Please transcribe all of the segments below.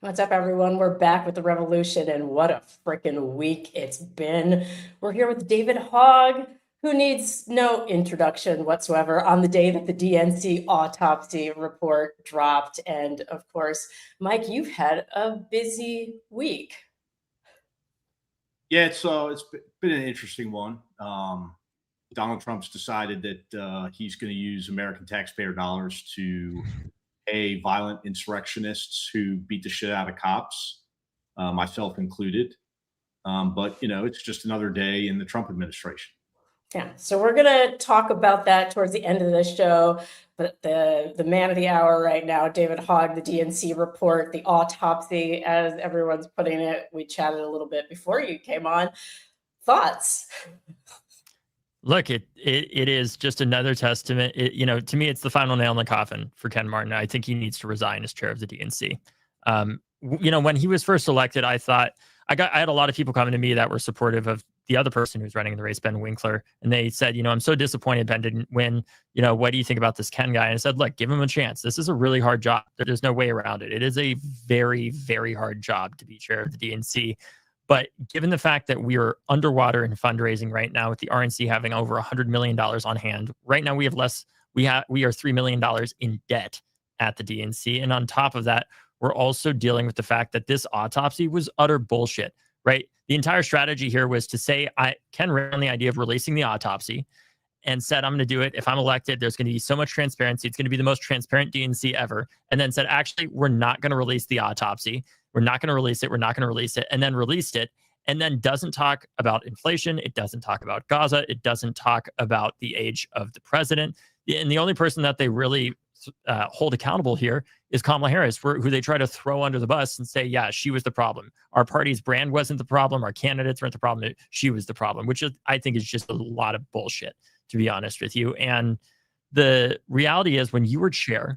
What's up, everyone? We're back with the revolution, and what a freaking week it's been. We're here with David Hogg, who needs no introduction whatsoever on the day that the DNC autopsy report dropped. And of course, Mike, you've had a busy week. Yeah, it's been an interesting one. Donald Trump's decided that he's going to use American taxpayer dollars to pay violent insurrectionists who beat the shit out of cops, myself included. But it's just another day in the Trump administration. Yeah, so we're gonna talk about that towards the end of the show. But the man of the hour right now, David Hogg, the DNC report, the autopsy, as everyone's putting it. We chatted a little bit before you came on. Thoughts? Look, it is just another testament. To me, it's the final nail in the coffin for Ken Martin. I think he needs to resign as chair of the DNC. When he was first elected, I thought I had a lot of people coming to me that were supportive of the other person who's running in the race, Ben Winkler, and they said, I'm so disappointed Ben didn't win. What do you think about this Ken guy? And I said, look, give him a chance. This is a really hard job. There's no way around it. It is a very, very hard job to be chair of the DNC. But given the fact that we are underwater in fundraising right now, with the RNC having over $100 million on hand, right now we have less. We are $3 million in debt at the DNC, and on top of that, we're also dealing with the fact that this autopsy was utter bullshit. Right, the entire strategy here was to say Ken ran on the idea of releasing the autopsy, and said, I'm going to do it. If I'm elected, there's going to be so much transparency. It's going to be the most transparent DNC ever. And then said, actually, we're not going to release the autopsy. We're not going to release it. We're not going to release it. And then released it. And then doesn't talk about inflation. It doesn't talk about Gaza. It doesn't talk about the age of the president. And the only person that they really hold accountable here is Kamala Harris, who they try to throw under the bus and say, yeah, she was the problem. Our party's brand wasn't the problem. Our candidates weren't the problem. She was the problem, which I think is just a lot of bullshit, to be honest with you. And the reality is, when you were chair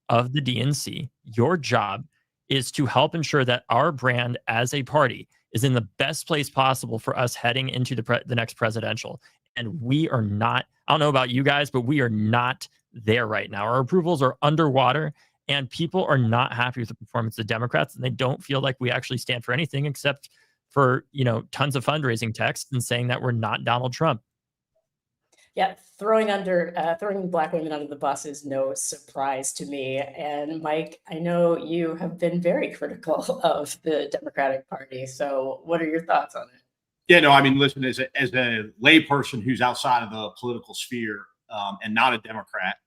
of the DNC, your job is to help ensure that our brand as a party is in the best place possible for us heading into the next presidential. And we are not, I don't know about you guys, but we are not there right now. Our approvals are underwater, and people are not happy with the performance of Democrats, and they don't feel like we actually stand for anything except for, tons of fundraising texts and saying that we're not Donald Trump. Yeah, throwing Black women under the bus is no surprise to me. And Mike, I know you have been very critical of the Democratic Party. So what are your thoughts on it? Yeah, no, I mean, listen, as a layperson who's outside of the political sphere and not a Democrat,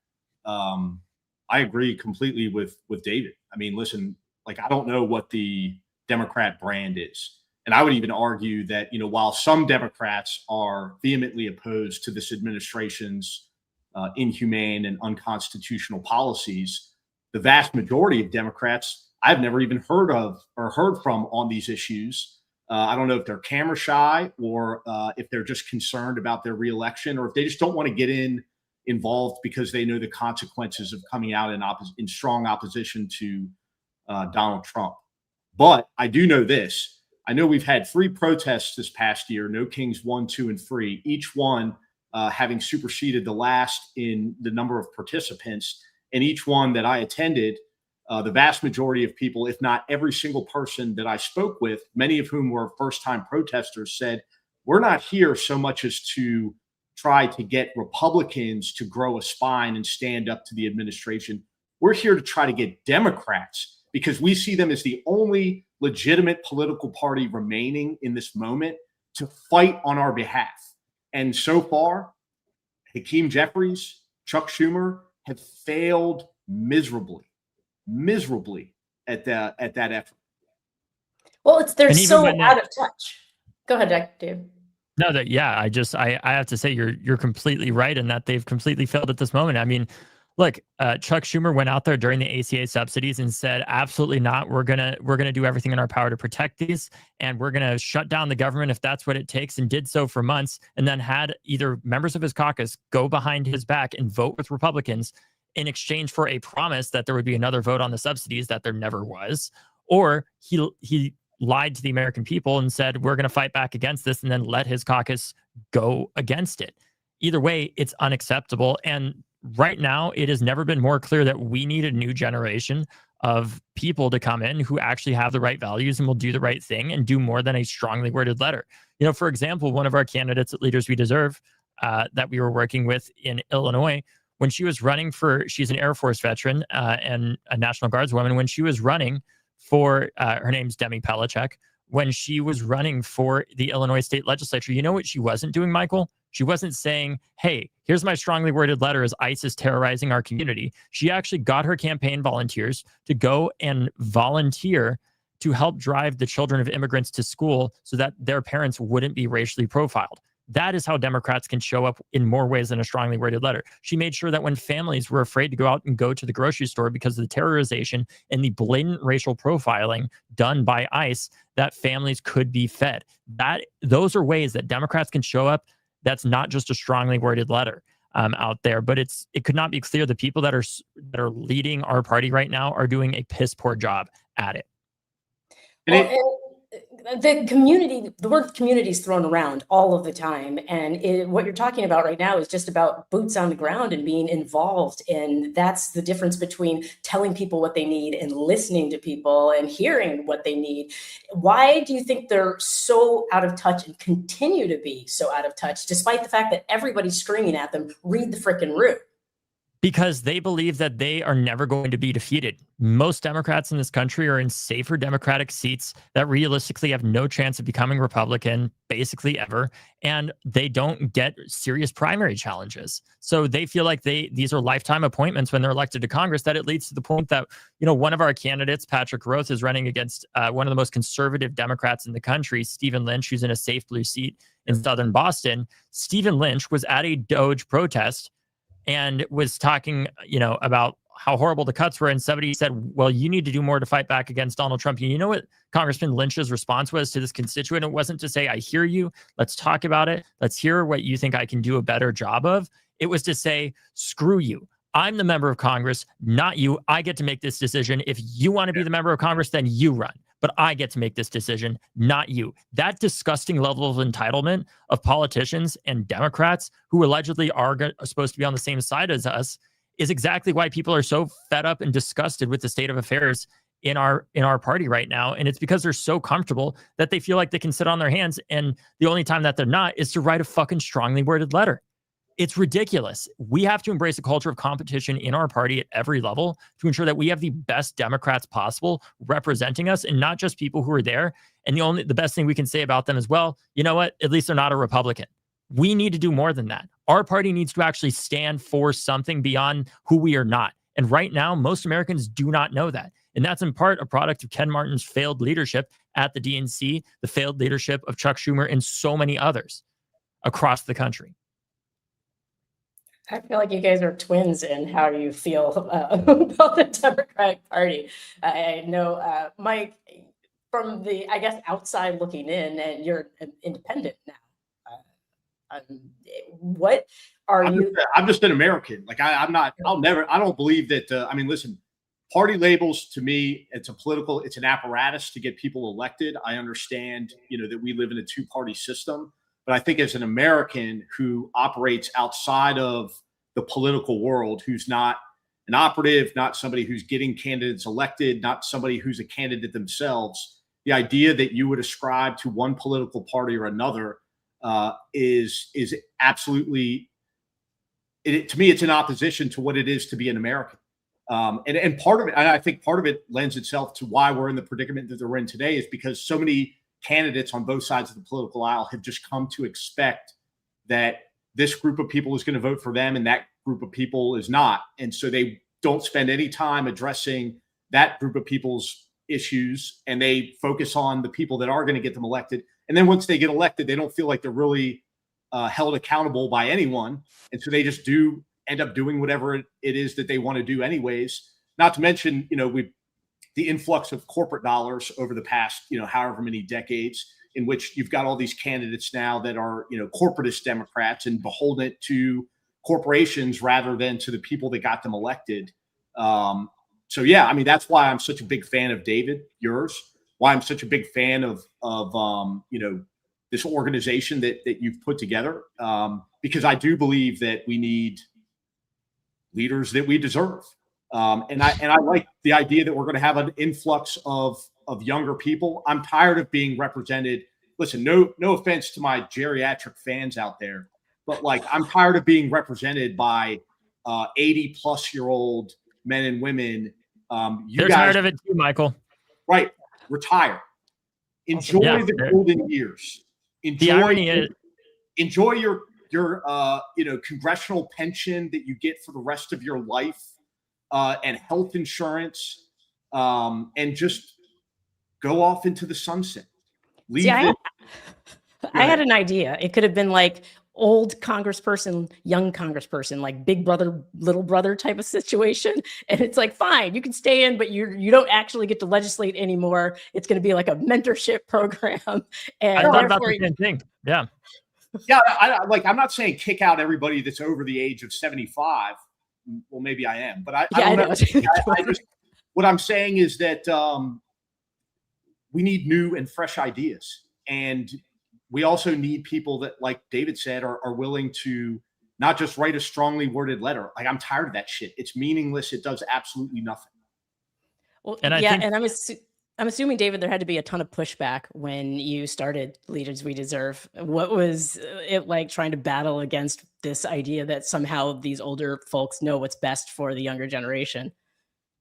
I agree completely with David. I mean, listen, like, I don't know what the Democrat brand is. And I would even argue that, while some Democrats are vehemently opposed to this administration's inhumane and unconstitutional policies, the vast majority of Democrats I've never even heard of or heard from on these issues. I don't know if they're camera shy, or if they're just concerned about their reelection, or if they just don't want to get involved because they know the consequences of coming out in strong opposition to Donald Trump. But I do know this. I know we've had 3 protests this past year, No Kings 1, 2, and 3, each one having superseded the last in the number of participants. And each one that I attended, the vast majority of people, if not every single person that I spoke with, many of whom were first-time protesters, said, we're not here so much as to try to get Republicans to grow a spine and stand up to the administration. We're here to try to get Democrats, because we see them as the only legitimate political party remaining in this moment to fight on our behalf. And so far, Hakeem Jeffries, Chuck Schumer have failed miserably at that effort. Well, they're so out of touch. Go ahead, Dave. No, I have to say you're completely right in that they've completely failed at this moment. I mean, look, Chuck Schumer went out there during the ACA subsidies and said, absolutely not. We're gonna do everything in our power to protect these, and we're gonna shut down the government if that's what it takes, and did so for months, and then had either members of his caucus go behind his back and vote with Republicans in exchange for a promise that there would be another vote on the subsidies that there never was, or he lied to the American people and said, we're going to fight back against this, and then let his caucus go against it. Either way, it's unacceptable. And right now, it has never been more clear that we need a new generation of people to come in who actually have the right values and will do the right thing and do more than a strongly worded letter. You know, for example, one of our candidates at Leaders We Deserve that we were working with in Illinois, when she was running for, she's an Air Force veteran and a National Guards woman. When she was running for, her name's Demi Pellicek, when she was running for the Illinois state legislature, you know what she wasn't doing, Michael? She wasn't saying, hey, here's my strongly worded letter as ICE is terrorizing our community. She actually got her campaign volunteers to go and volunteer to help drive the children of immigrants to school so that their parents wouldn't be racially profiled. That is how Democrats can show up in more ways than a strongly worded letter. She made sure that when families were afraid to go out and go to the grocery store because of the terrorization and the blatant racial profiling done by ICE, that families could be fed. Those are ways that Democrats can show up. That's not just a strongly worded letter out there, but it could not be clear the people that are leading our party right now are doing a piss poor job at it. The community, the word community is thrown around all of the time. And what you're talking about right now is just about boots on the ground and being involved. And that's the difference between telling people what they need and listening to people and hearing what they need. Why do you think they're so out of touch and continue to be so out of touch, despite the fact that everybody's screaming at them, read the frickin' room? Because they believe that they are never going to be defeated. Most Democrats in this country are in safer Democratic seats that realistically have no chance of becoming Republican basically ever, and they don't get serious primary challenges. So they feel like these are lifetime appointments when they're elected to Congress, that it leads to the point that, you know, one of our candidates, Patrick Roth, is running against one of the most conservative Democrats in the country, Stephen Lynch, who's in a safe blue seat in southern Boston. Stephen Lynch was at a Doge protest and was talking, you know, about how horrible the cuts were. And somebody said, well, you need to do more to fight back against Donald Trump. And you know what Congressman Lynch's response was to this constituent? It wasn't to say, I hear you. Let's talk about it. Let's hear what you think I can do a better job of. It was to say, screw you. I'm the member of Congress, not you. I get to make this decision. If you want to be the member of Congress, then you run. But I get to make this decision, not you. That disgusting level of entitlement of politicians and Democrats who allegedly are supposed to be on the same side as us is exactly why people are so fed up and disgusted with the state of affairs in our party right now. And it's because they're so comfortable that they feel like they can sit on their hands. And the only time that they're not is to write a fucking strongly worded letter. It's ridiculous. We have to embrace a culture of competition in our party at every level to ensure that we have the best Democrats possible representing us, and not just people who are there. And the best thing we can say about them as well, you know what? At least they're not a Republican. We need to do more than that. Our party needs to actually stand for something beyond who we are not. And right now, most Americans do not know that. And that's in part a product of Ken Martin's failed leadership at the DNC, the failed leadership of Chuck Schumer, and so many others across the country. I feel like you guys are twins in how you feel about the Democratic Party. I know, Mike, from the, I guess, outside looking in, and you're independent now. What are you? I'm just an American. Like I don't believe that. I mean, listen, party labels to me, it's an apparatus to get people elected. I understand, you know, that we live in a two-party system. But I think as an American who operates outside of the political world, who's not an operative, not somebody who's getting candidates elected, not somebody who's a candidate themselves, the idea that you would ascribe to one political party or another is absolutely, to me, it's in opposition to what it is to be an American. And part of it, and I think part of it lends itself to why we're in the predicament that we're in today, is because so many candidates on both sides of the political aisle have just come to expect that this group of people is going to vote for them and that group of people is not. And so they don't spend any time addressing that group of people's issues, and they focus on the people that are going to get them elected. And then once they get elected, they don't feel like they're really held accountable by anyone. And so they just end up doing whatever it is that they want to do anyways. Not to mention, you know, the influx of corporate dollars over the past, you know, however many decades, in which you've got all these candidates now that are, you know, corporatist Democrats and beholden to corporations rather than to the people that got them elected. So, yeah, I mean, that's why I'm such a big fan of David, yours, why I'm such a big fan of you know, this organization that you've put together, because I do believe that we need leaders that we deserve. And I like the idea that we're going to have an influx of younger people. I'm tired of being represented. Listen, no offense to my geriatric fans out there, but like I'm tired of being represented by 80-plus-year-old men and women. They're tired of it too, Michael. Right. Retire. Enjoy the golden years. The irony is, enjoy your congressional pension that you get for the rest of your life, and health insurance, and just go off into the sunset. I had an idea. It could have been like old congressperson, young congressperson, like big brother, little brother type of situation. And it's like, fine, you can stay in, but you don't actually get to legislate anymore. It's going to be like a mentorship program. And I thought about the same thing. Yeah. Yeah. I'm not saying kick out everybody that's over the age of 75. Well, maybe I am, but I don't know. What I'm saying is that we need new and fresh ideas. And we also need people that, like David said, are willing to not just write a strongly worded letter. Like, I'm tired of that shit. It's meaningless. It does absolutely nothing. Well, and I'm assuming, David, there had to be a ton of pushback when you started Leaders We Deserve. What was it like trying to battle against this idea that somehow these older folks know what's best for the younger generation?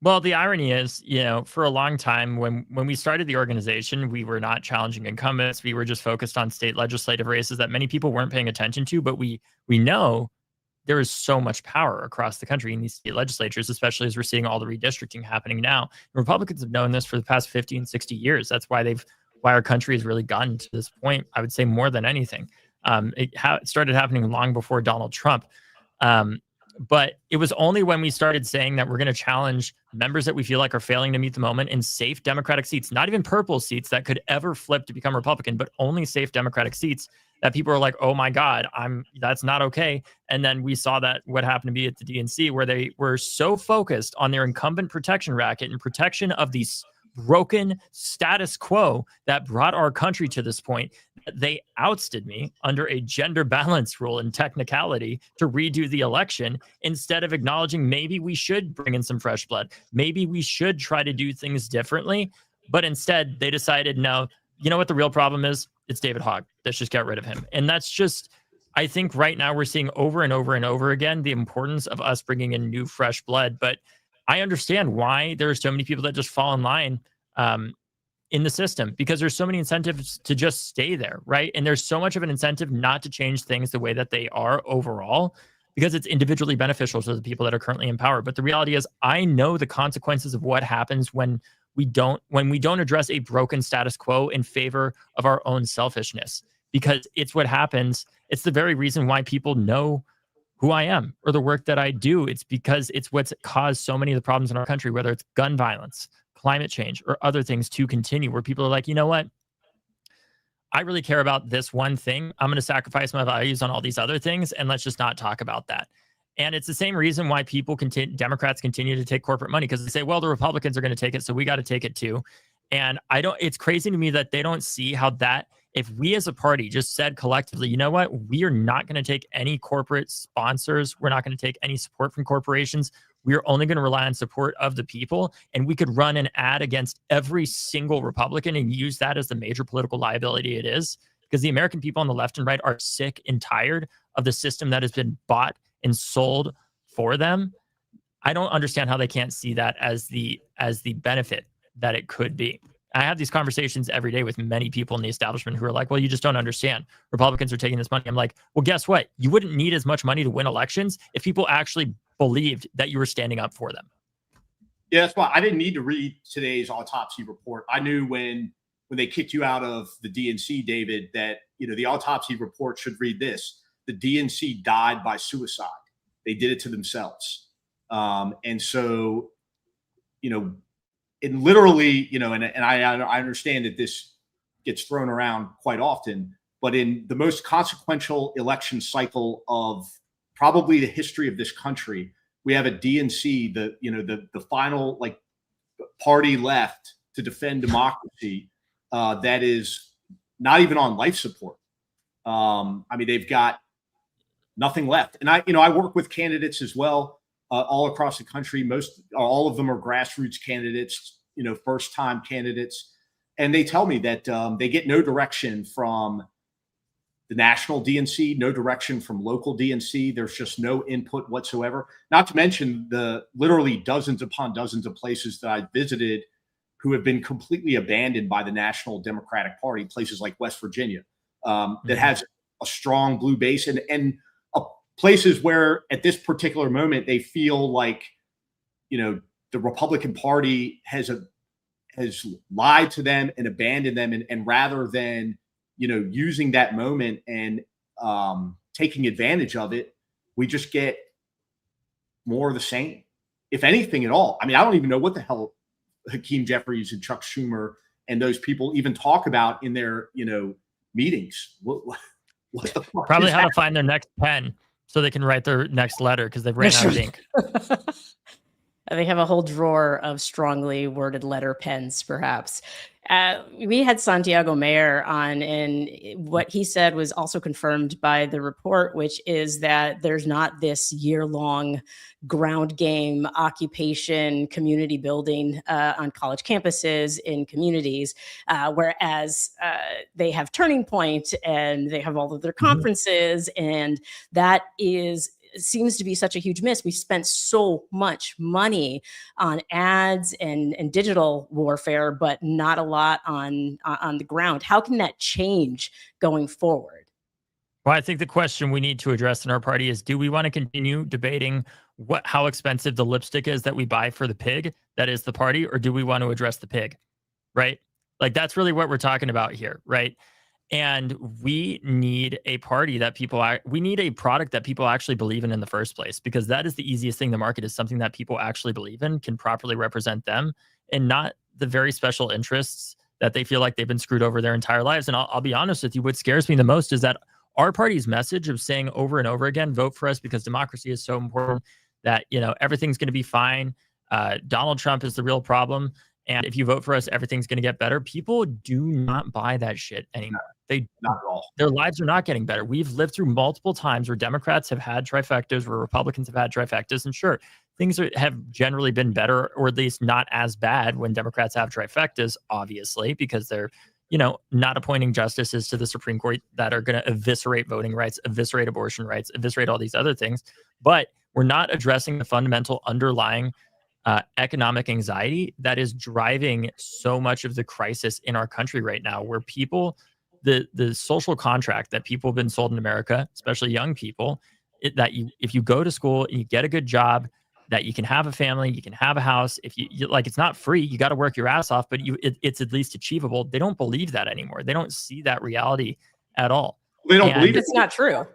Well, the irony is, for a long time when we started the organization, we were not challenging incumbents. We were just focused on state legislative races that many people weren't paying attention to. But we know there is so much power across the country in these state legislatures, especially as we're seeing all the redistricting happening now. And Republicans have known this for the past 50 and 60 years. That's why our country has really gotten to this point, I would say, more than anything. It started happening long before Donald Trump. But it was only when we started saying that we're going to challenge members that we feel like are failing to meet the moment in safe Democratic seats, not even purple seats that could ever flip to become Republican, but only safe Democratic seats, that people are like, oh my God, that's not okay. And then we saw that what happened to be at the DNC, where they were so focused on their incumbent protection racket and protection of these broken status quo that brought our country to this point, they ousted me under a gender balance rule and technicality to redo the election, instead of acknowledging maybe we should bring in some fresh blood. Maybe we should try to do things differently. But instead, they decided, no, you know what the real problem is? It's David Hogg. Let's just get rid of him. And that's just, I think right now we're seeing over and over and over again the importance of us bringing in new, fresh blood. But I understand why there are so many people that just fall in line in the system, because there's so many incentives to just stay there, right? And there's so much of an incentive not to change things the way that they are overall, because it's individually beneficial to the people that are currently in power. But the reality is, I know the consequences of what happens when we don't address a broken status quo in favor of our own selfishness, because it's what happens. It's the very reason why people know who I am or the work that I do. It's because it's what's caused so many of the problems in our country, whether it's gun violence, climate change, or other things to continue, where people are like, you know what? I really care about this one thing. I'm going to sacrifice my values on all these other things, and let's just not talk about that. And it's the same reason why Democrats continue to take corporate money, because they say, well, the Republicans are going to take it, so we got to take it too. And it's crazy to me that they don't see how that, if we as a party just said collectively, you know what, we are not going to take any corporate sponsors, we're not going to take any support from corporations, we are only going to rely on support of the people, and we could run an ad against every single Republican and use that as the major political liability it is, because the American people on the left and right are sick and tired of the system that has been bought and sold for them. I don't understand how they can't see that as the benefit that it could be. I have these conversations every day with many people in the establishment who are like, well, you just don't understand. Republicans are taking this money. I'm like, well, guess what? You wouldn't need as much money to win elections if people actually believed that you were standing up for them. Yeah, that's why I didn't need to read today's autopsy report. I knew when they kicked you out of the DNC, David, that the autopsy report should read this: the DNC died by suicide. They did it to themselves. And so, and literally, and I understand that this gets thrown around quite often, but in the most consequential election cycle of probably the history of this country, we have a DNC, the final party left to defend democracy, that is not even on life support. They've got nothing left. And I work with candidates as well. all across the country. All of them are grassroots candidates, first-time candidates. And they tell me that they get no direction from the national DNC, no direction from local DNC. There's just no input whatsoever. Not to mention the literally dozens upon dozens of places that I visited who have been completely abandoned by the National Democratic Party, places like West Virginia, that has a strong blue base, and places where at this particular moment they feel like, the Republican Party has lied to them and abandoned them, and rather than using that moment and taking advantage of it, we just get more of the same, if anything at all. I mean, I don't even know what the hell Hakeem Jeffries and Chuck Schumer and those people even talk about in their meetings. What the fuck? Probably how to find their next pen so they can write their next letter because they've ran out of ink. They have a whole drawer of strongly worded letter pens, perhaps. We had Santiago Mayer on, and what he said was also confirmed by the report, which is that there's not this year-long ground game occupation community building on college campuses in communities, whereas they have Turning Point and they have all of their conferences, and that seems to be such a huge miss. We spent so much money on ads and digital warfare, but not a lot on the ground. How can that change going forward? Well, I think the question we need to address in our party is, do we want to continue debating how expensive the lipstick is that we buy for the pig that is the party, or do we want to address the pig, right? Like, that's really what we're talking about here, right? And we need a party that we need a product that people actually believe in the first place, because that is the easiest thing to market, is something that people actually believe in, can properly represent them, and not the very special interests that they feel like they've been screwed over their entire lives. And I'll be honest with you, what scares me the most is that our party's message of saying over and over again, vote for us because democracy is so important, that, everything's going to be fine. Donald Trump is the real problem. And if you vote for us, everything's going to get better. People do not buy that shit anymore. They not at all. Their lives are not getting better. We've lived through multiple times where Democrats have had trifectas, where Republicans have had trifectas. And sure, things have generally been better, or at least not as bad when Democrats have trifectas, obviously, because they're, not appointing justices to the Supreme Court that are going to eviscerate voting rights, eviscerate abortion rights, eviscerate all these other things. But we're not addressing the fundamental underlying economic anxiety that is driving so much of the crisis in our country right now, where people, the social contract that people have been sold in America, especially young people, if you go to school and you get a good job, that you can have a family, you can have a house. If you like, it's not free, you got to work your ass off, but it's at least achievable. They don't believe that anymore. They don't see that reality at all. They don't believe it's not true.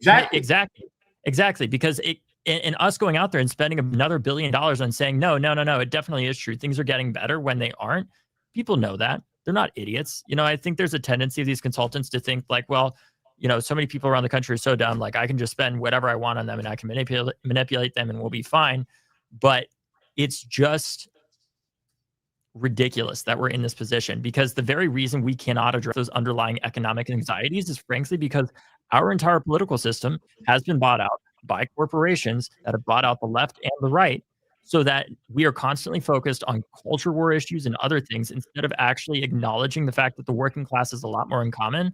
Exactly. Because and us going out there and spending another $1 billion on saying, no, it definitely is true, things are getting better, when they aren't. People know that. They're not idiots. I think there's a tendency of these consultants to think like, well, so many people around the country are so dumb, like I can just spend whatever I want on them and I can manipulate them and we'll be fine. But it's just ridiculous that we're in this position, because the very reason we cannot address those underlying economic anxieties is frankly because our entire political system has been bought out by corporations that have bought out the left and the right, so that we are constantly focused on culture war issues and other things, instead of actually acknowledging the fact that the working class is a lot more in common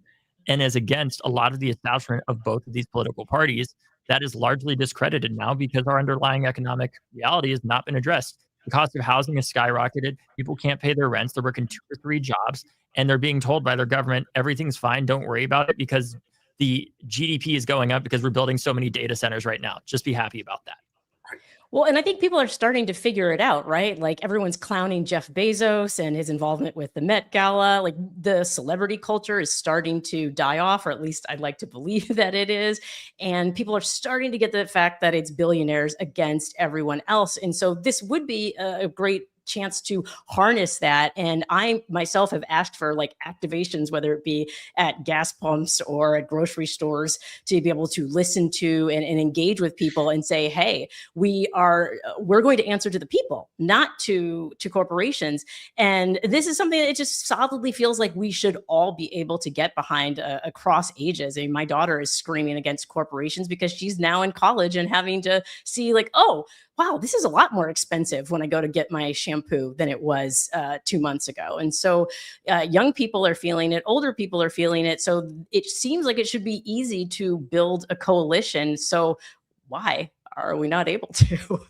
and is against a lot of the establishment of both of these political parties. That is largely discredited now because our underlying economic reality has not been addressed. The cost of housing has skyrocketed. People can't pay their rents. They're working 2 or 3 jobs, and they're being told by their government, everything's fine, don't worry about it, because the GDP is going up because we're building so many data centers right now. Just be happy about that. Well, and I think people are starting to figure it out, right? Like, everyone's clowning Jeff Bezos and his involvement with the Met Gala. Like, the celebrity culture is starting to die off, or at least I'd like to believe that it is. And people are starting to get the fact that it's billionaires against everyone else. And so this would be a great chance to harness that. And I myself have asked for like activations, whether it be at gas pumps or at grocery stores, to be able to listen to and engage with people and say, hey, we're going to answer to the people, not to corporations. And this is something that it just solidly feels like we should all be able to get behind across ages. I mean, my daughter is screaming against corporations because she's now in college and having to see like, oh, wow, this is a lot more expensive when I go to get my shampoo than it was 2 months ago. And so young people are feeling it, older people are feeling it. So it seems like it should be easy to build a coalition. So why are we not able to?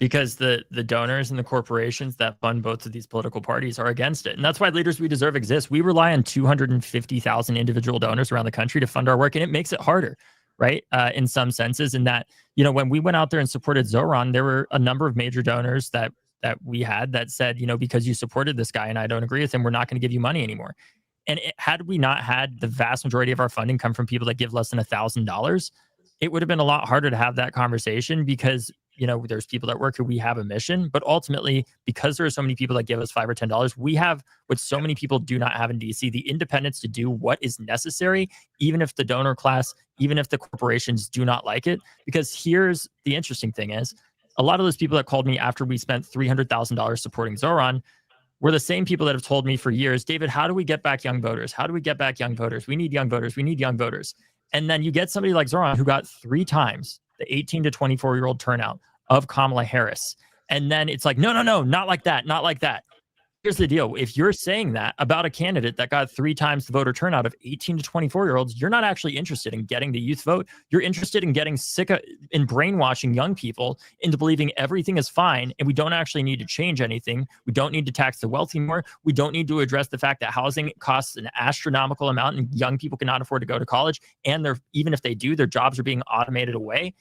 Because the donors and the corporations that fund both of these political parties are against it. And that's why Leaders We Deserve exists. We rely on 250,000 individual donors around the country to fund our work, and it makes it harder, right? In some senses, in that, when we went out there and supported Zoran, there were a number of major donors that we had that said, because you supported this guy and I don't agree with him, we're not going to give you money anymore. And had we not had the vast majority of our funding come from people that give less than $1,000, it would have been a lot harder to have that conversation, because there's people that work here. We have a mission, but ultimately, because there are so many people that give us $5 or $10, we have what so many people do not have in DC: the independence to do what is necessary, even if the donor class, even if the corporations do not like it. Because here's the interesting thing: is a lot of those people that called me after we spent $300,000 supporting Zoran were the same people that have told me for years, David, how do we get back young voters? How do we get back young voters? We need young voters. We need young voters. And then you get somebody like Zoran who got 3 times the 18 to 24-year-old turnout of Kamala Harris. And then it's like, no, not like that, not like that. Here's the deal. If you're saying that about a candidate that got 3 times the voter turnout of 18 to 24-year-olds, you're not actually interested in getting the youth vote. You're interested in getting sick of, in brainwashing young people into believing everything is fine and we don't actually need to change anything. We don't need to tax the wealthy more. We don't need to address the fact that housing costs an astronomical amount and young people cannot afford to go to college. And even if they do, their jobs are being automated away.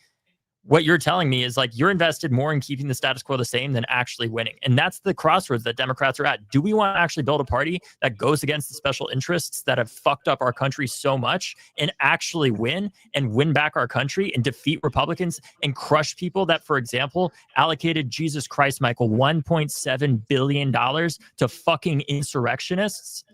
What you're telling me is like you're invested more in keeping the status quo the same than actually winning. And that's the crossroads that Democrats are at. Do we want to actually build a party that goes against the special interests that have fucked up our country so much and actually win back our country and defeat Republicans and crush people that, for example, allocated, Jesus Christ, Michael, $1.7 billion to fucking insurrectionists?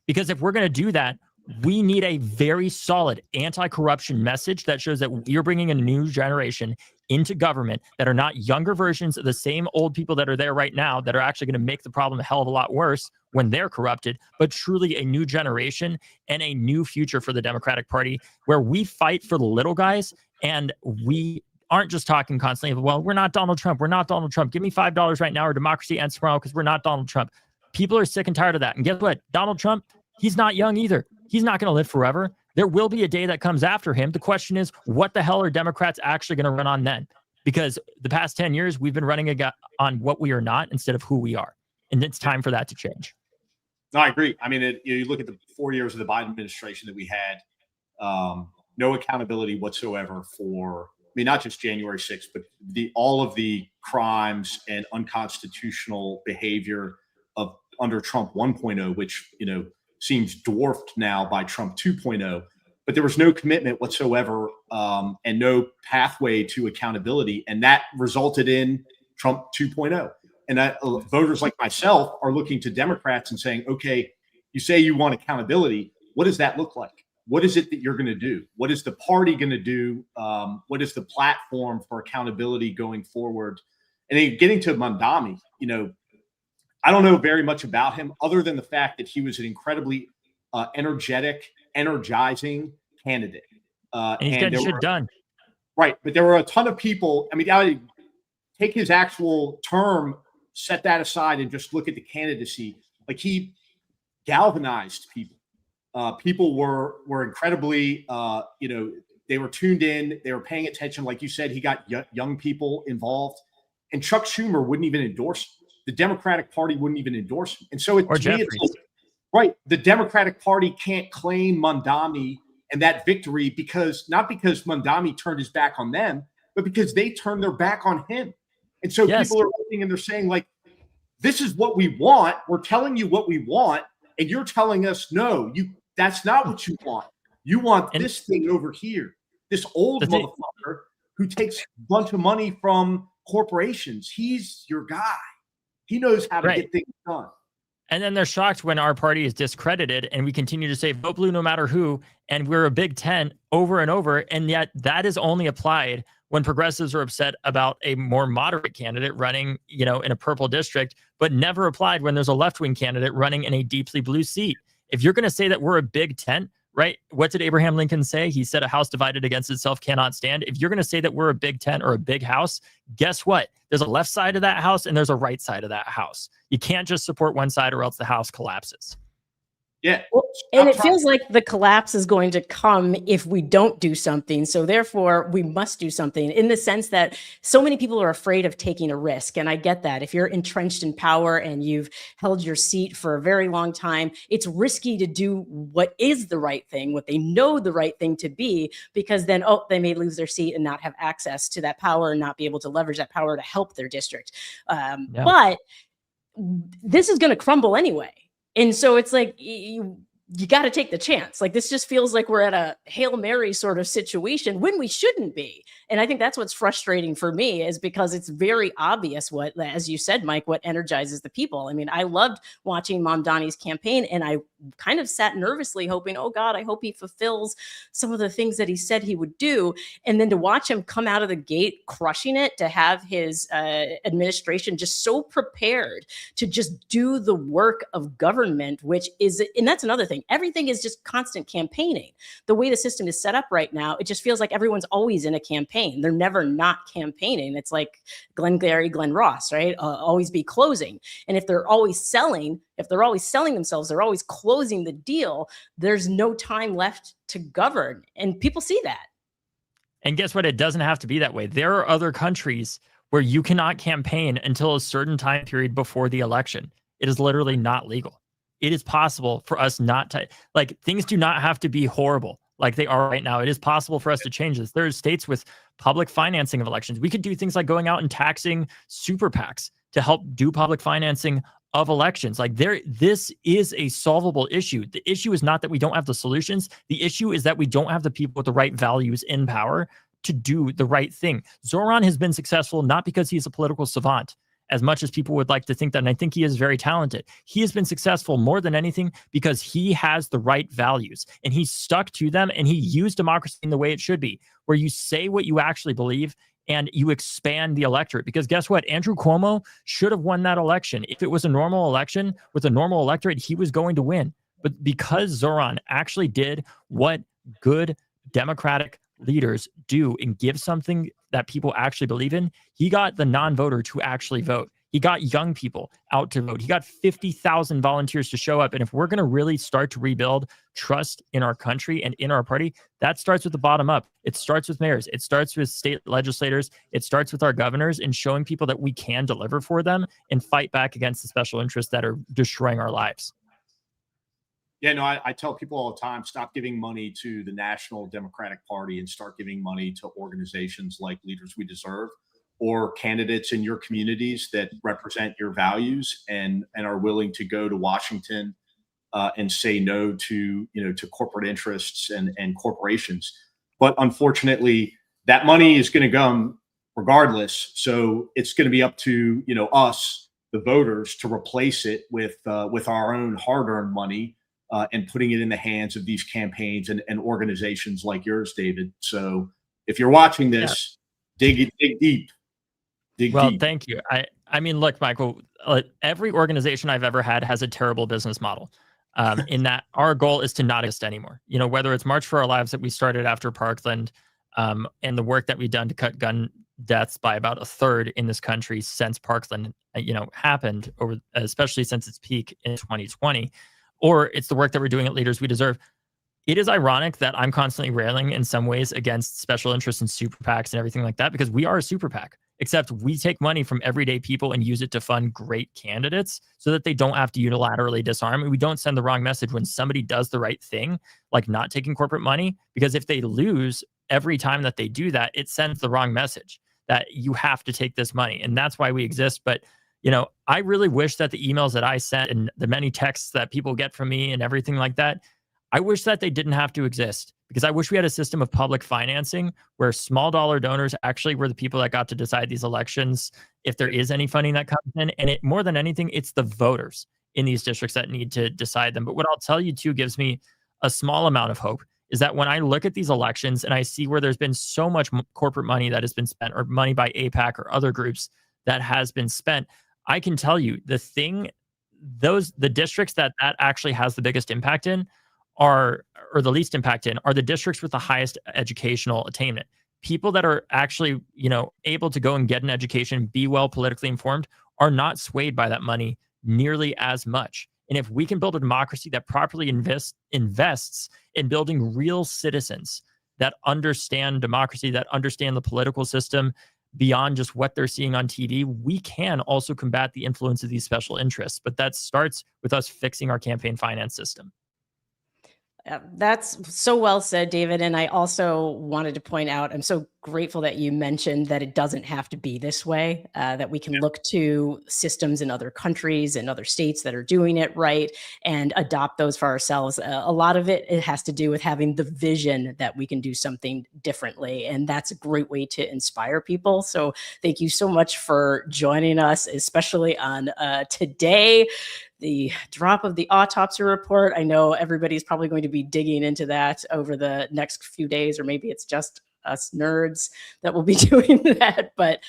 Because if we're going to do that, we need a very solid anti-corruption message that shows that we are bringing a new generation into government that are not younger versions of the same old people that are there right now that are actually going to make the problem a hell of a lot worse when they're corrupted, but truly a new generation and a new future for the Democratic Party where we fight for the little guys and we aren't just talking constantly, well, we're not Donald Trump. We're not Donald Trump. Give me $5 right now or democracy ends tomorrow because we're not Donald Trump. People are sick and tired of that. And guess what? Donald Trump, he's not young either. He's not going to live forever. There will be a day that comes after him. The question is, what the hell are Democrats actually going to run on then? Because the past 10 years, we've been running on what we are not instead of who we are. And it's time for that to change. No, I agree. I mean, you look at the 4 years of the Biden administration that we had, no accountability whatsoever for, I mean, not just January 6th, but all of the crimes and unconstitutional behavior of under Trump 1.0, which, seems dwarfed now by Trump 2.0, but there was no commitment whatsoever and no pathway to accountability. And that resulted in Trump 2.0. And voters like myself are looking to Democrats and saying, okay, you say you want accountability. What does that look like? What is it that you're going to do? What is the party going to do? What is the platform for accountability going forward? And then getting to Mamdani, I don't know very much about him other than the fact that he was an incredibly energizing candidate. And he's getting shit done. Right. But there were a ton of people. I mean, I take his actual term, set that aside and just look at the candidacy. Like he galvanized people. People were incredibly, they were tuned in. They were paying attention. Like you said, he got young people involved. And Chuck Schumer wouldn't even endorse him. The Democratic Party wouldn't even endorse him. And so right. The Democratic Party can't claim Mamdani and that victory not because Mamdani turned his back on them, but because they turned their back on him. And so people are looking and they're saying, like, this is what we want. We're telling you what we want. And you're telling us, no, that's not what you want. You want this thing over here. This old motherfucker who takes a bunch of money from corporations. He's your guy. He knows how to Right. get things done. And then they're shocked when our party is discredited and we continue to say vote blue no matter who. And we're a big tent over and over. And yet that is only applied when progressives are upset about a more moderate candidate running, in a purple district, but never applied when there's a left-wing candidate running in a deeply blue seat. If you're going to say that we're a big tent, right? What did Abraham Lincoln say? He said a house divided against itself cannot stand. If you're going to say that we're a big tent or a big house, guess what? There's a left side of that house and there's a right side of that house. You can't just support one side or else the house collapses. Yeah. Well, and it feels like the collapse is going to come if we don't do something. So therefore, we must do something in the sense that so many people are afraid of taking a risk. And I get that. If you're entrenched in power and you've held your seat for a very long time, it's risky to do what is the right thing, what they know the right thing to be, because then, they may lose their seat and not have access to that power and not be able to leverage that power to help their district. But this is going to crumble anyway. And so it's like, you got to take the chance. Like, this just feels like we're at a Hail Mary sort of situation when we shouldn't be. And I think that's what's frustrating for me, is because it's very obvious what, as you said, Mike, what energizes the people. I mean, I loved watching Mamdani's campaign, and I kind of sat nervously hoping, oh God, I hope he fulfills some of the things that he said he would do. And then to watch him come out of the gate crushing it, to have his administration just so prepared to just do the work of government, which is, and that's another thing. Everything is just constant campaigning. The way the system is set up right now, it just feels like everyone's always in a campaign. They're never not campaigning. It's like Glengarry, Glen Ross, right? Always be closing. And if they're always selling themselves, they're always closing the deal. There's no time left to govern. And people see that. And guess what? It doesn't have to be that way. There are other countries where you cannot campaign until a certain time period before the election. It is literally not legal. It is possible for us not to, like, things do not have to be horrible like they are right now. It is possible for us to change this. There are states with public financing of elections. We could do things like going out and taxing super PACs to help do public financing of elections. Like, this is a solvable issue. The issue is not that we don't have the solutions. The issue is that we don't have the people with the right values in power to do the right thing. Zoran has been successful not because he's a political savant, as much as people would like to think that, and I think he is very talented. He has been successful more than anything because he has the right values, and he stuck to them, and he used democracy in the way it should be, where you say what you actually believe and you expand the electorate. Because guess what? Andrew Cuomo should have won that election. If it was a normal election with a normal electorate, he was going to win. But because Zoran actually did what good Democratic leaders do and give something that people actually believe in, he got the non-voter to actually vote. He got young people out to vote. He got 50,000 volunteers to show up. And if we're going to really start to rebuild trust in our country and in our party, that starts with the bottom up. It starts with mayors. It starts with state legislators. It starts with our governors, and showing people that we can deliver for them and fight back against the special interests that are destroying our lives. Yeah, no, I tell people all the time, stop giving money to the National Democratic Party and start giving money to organizations like Leaders We Deserve, or candidates in your communities that represent your values and are willing to go to Washington and say no to corporate interests and corporations. But unfortunately, that money is going to come regardless. So it's going to be up to us, the voters, to replace it with our own hard-earned money. And putting it in the hands of these campaigns and organizations like yours, David. So if you're watching this, dig deep. Well, thank you. I mean, look, Michael, every organization I've ever had has a terrible business model. In that our goal is to not exist anymore. Whether it's March for Our Lives that we started after Parkland, and the work that we've done to cut gun deaths by about a third in this country since Parkland, happened, especially since its peak in 2020. Or it's the work that we're doing at Leaders We Deserve. It is ironic that I'm constantly railing in some ways against special interests and super PACs and everything like that, because we are a super PAC, except we take money from everyday people and use it to fund great candidates so that they don't have to unilaterally disarm. And we don't send the wrong message when somebody does the right thing, like not taking corporate money, because if they lose every time that they do that, it sends the wrong message that you have to take this money. And that's why we exist. But I really wish that the emails that I sent and the many texts that people get from me and everything like that, I wish that they didn't have to exist, because I wish we had a system of public financing where small dollar donors actually were the people that got to decide these elections, if there is any funding that comes in. And it, more than anything, it's the voters in these districts that need to decide them. But what I'll tell you too gives me a small amount of hope is that when I look at these elections and I see where there's been so much corporate money that has been spent, or money by AIPAC or other groups that has been spent, I can tell you the districts that actually has the biggest impact in or the least impact in, are the districts with the highest educational attainment. People that are actually, able to go and get an education, be well politically informed, are not swayed by that money nearly as much. And if we can build a democracy that properly invests in building real citizens that understand democracy, that understand the political system beyond just what they're seeing on TV, we can also combat the influence of these special interests. But that starts with us fixing our campaign finance system. That's so well said, David. And I also wanted to point out, I'm so grateful that you mentioned that it doesn't have to be this way, that we can look to systems in other countries and other states that are doing it right and adopt those for ourselves. A lot of it has to do with having the vision that we can do something differently. And that's a great way to inspire people. So thank you so much for joining us, especially on today, the drop of the autopsy report. I know everybody's probably going to be digging into that over the next few days, or maybe it's just us nerds that will be doing that. But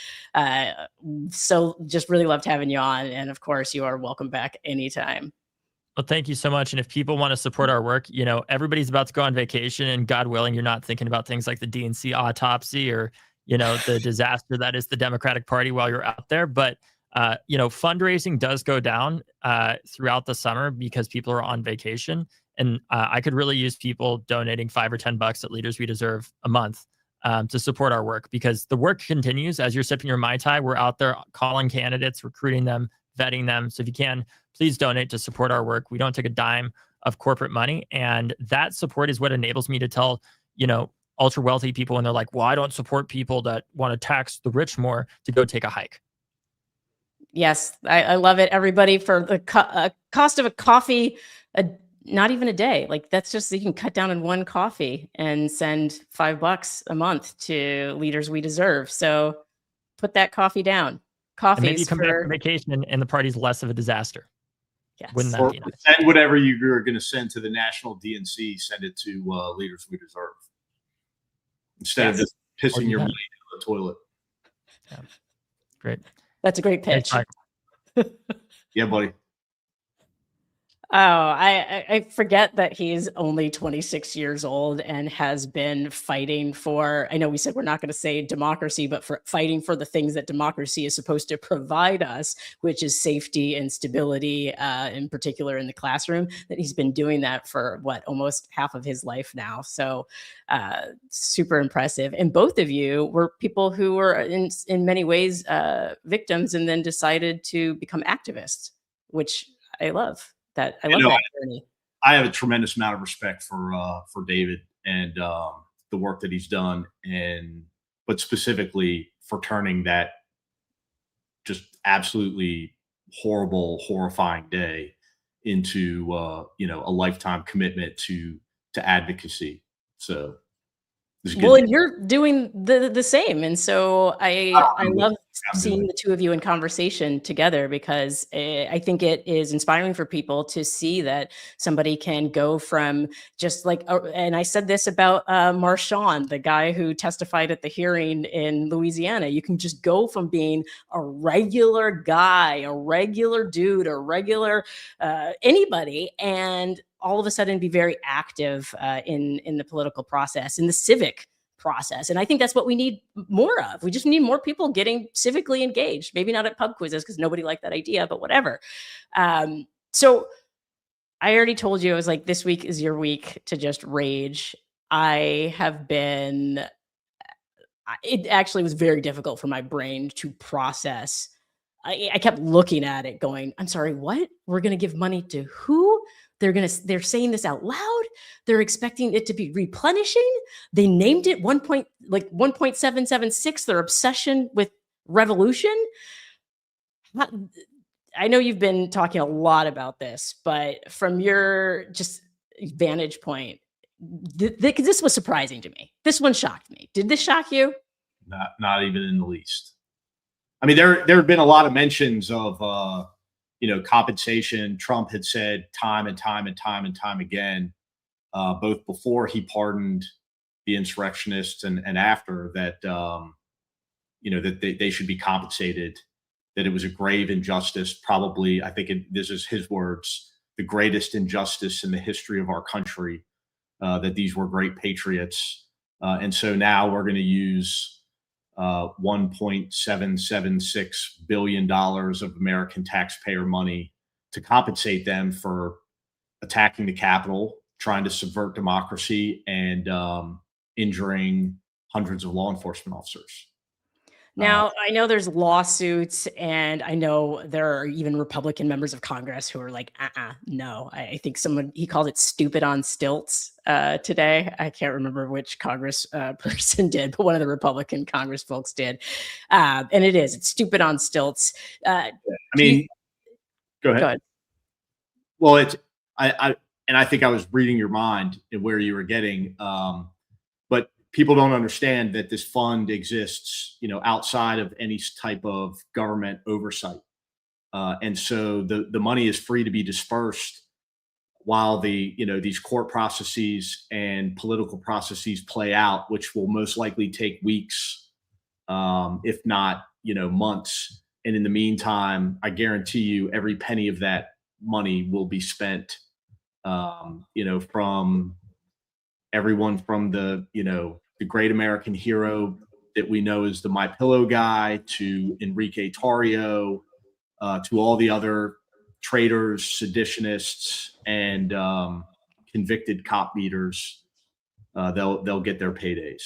so just really loved having you on. And of course, you are welcome back anytime. Well, thank you so much. And if people want to support our work, everybody's about to go on vacation, and God willing, you're not thinking about things like the DNC autopsy or, the disaster that is the Democratic Party while you're out there. But fundraising does go down throughout the summer because people are on vacation. And I could really use people donating $5 or $10 at Leaders We Deserve a month to support our work, because the work continues. As you're sipping your Mai Tai, we're out there calling candidates, recruiting them, vetting them. So if you can, please donate to support our work. We don't take a dime of corporate money. And that support is what enables me to tell, ultra wealthy people when they're like, well, I don't support people that want to tax the rich more, to go take a hike. Yes, I love it. Everybody, for the cost of a coffee, not even a day. Like, that's just, you can cut down on one coffee and send $5 a month to Leaders We Deserve. So put that coffee down. Coffee. Maybe you come back from vacation and the party's less of a disaster. Yes. Wouldn't that be nice? Send whatever you're going to send to the national DNC, send it to Leaders We Deserve, instead of just pissing your money down the toilet. Yeah. Great. That's a great pitch. Yeah, buddy. Oh, I forget that he's only 26 years old and has been fighting for, I know we said we're not going to say democracy, but for fighting for the things that democracy is supposed to provide us, which is safety and stability, in particular in the classroom, that he's been doing that for almost half of his life now. So super impressive. And both of you were people who were in many ways victims and then decided to become activists, which I love. That journey. I have a tremendous amount of respect for David and the work that he's done, but specifically for turning that just absolutely horrifying day into a lifetime commitment to advocacy. So, well, and you're doing the same, and so I love seeing the two of you in conversation together, because I think it is inspiring for people to see that somebody can go from just like, and I said this about Marshawn, the guy who testified at the hearing in Louisiana. You can just go from being a regular guy, a regular dude, a regular anybody, and all of a sudden be very active in the political process, in the civic process. And I think that's what we need more of. We just need more people getting civically engaged, maybe not at pub quizzes because nobody liked that idea, but whatever. So I already told you, I was like, this week is your week to just rage. It actually was very difficult for my brain to process. I kept looking at it going, I'm sorry, what? We're going to give money to who? They're saying this out loud. They're expecting it to be replenishing. They named it 1.776, their obsession with revolution. I know you've been talking a lot about this, but from your just vantage point, this was surprising to me. This one shocked me. Did this shock you? Not even in the least. I mean, there have been a lot of mentions of compensation. Trump had said time and time again, both before he pardoned the insurrectionists and after, that that they should be compensated. That it was a grave injustice. Probably, I think this is his words, the greatest injustice in the history of our country. That these were great patriots, and so now we're going to use $1.776 billion of American taxpayer money to compensate them for attacking the Capitol, trying to subvert democracy, and injuring hundreds of law enforcement officers. Now, I know there's lawsuits, and I know there are even Republican members of Congress who are like, no. I think he called it stupid on stilts today. I can't remember which Congress person did, but one of the Republican Congress folks did. And it's stupid on stilts. I mean, go ahead. Well, I think I was reading your mind and where you were getting, but people don't understand that this fund exists, outside of any type of government oversight. And so the money is free to be dispersed while these court processes and political processes play out, which will most likely take weeks, if not, months. And in the meantime, I guarantee you every penny of that money will be spent, from everyone from the great American hero that we know as the My Pillow guy, to Enrique Tarrio, to all the other traitors, seditionists, and convicted cop beaters. They'll get their paydays.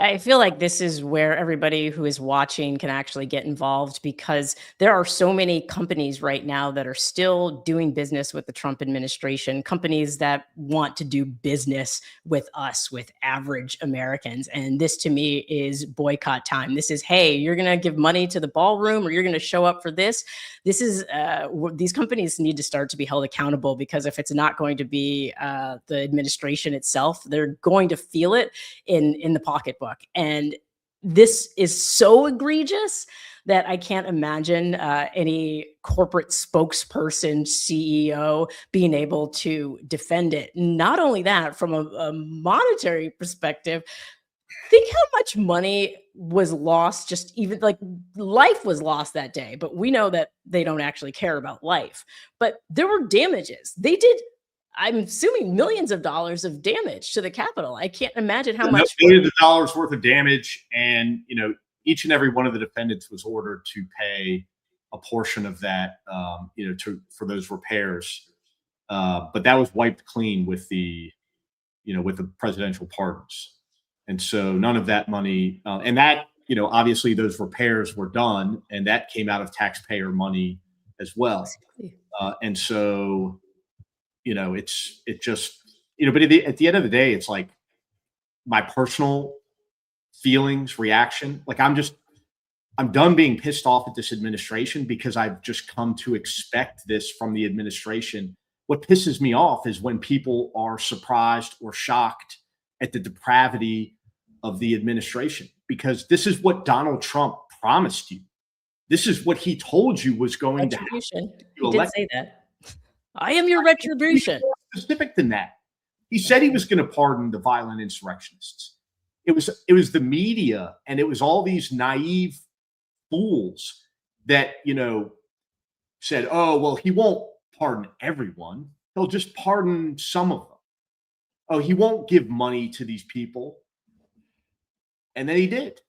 I feel like this is where everybody who is watching can actually get involved, because there are so many companies right now that are still doing business with the Trump administration, companies that want to do business with us, with average Americans. And this to me is boycott time. This is, hey, you're going to give money to the ballroom, or you're going to show up for this. This is these companies need to start to be held accountable, because if it's not going to be the administration itself, they're going to feel it in the pocketbook. And this is so egregious that I can't imagine any corporate spokesperson, CEO being able to defend it. Not only that, from a monetary perspective, think how much money was lost, just even like life was lost that day. But we know that they don't actually care about life. But there were damages. They did, I'm assuming, millions of dollars of damage to the Capitol. I can't imagine how much. Millions of dollars worth of damage. And, each and every one of the defendants was ordered to pay a portion of that, for those repairs. But that was wiped clean with the presidential pardons. And so none of that money, and that, obviously those repairs were done, and that came out of taxpayer money as well. And so, it just, but at the end of the day, it's like my personal feelings, reaction. Like I'm done being pissed off at this administration, because I've just come to expect this from the administration. What pisses me off is when people are surprised or shocked at the depravity of the administration, because this is what Donald Trump promised you. This is what he told you was going to happen. He did say that. I am your retribution. More specific than that. He said he was going to pardon the violent insurrectionists. It was the media, and it was all these naive fools that, said, oh, well, he won't pardon everyone. He'll just pardon some of them. Oh, he won't give money to these people. And then he did.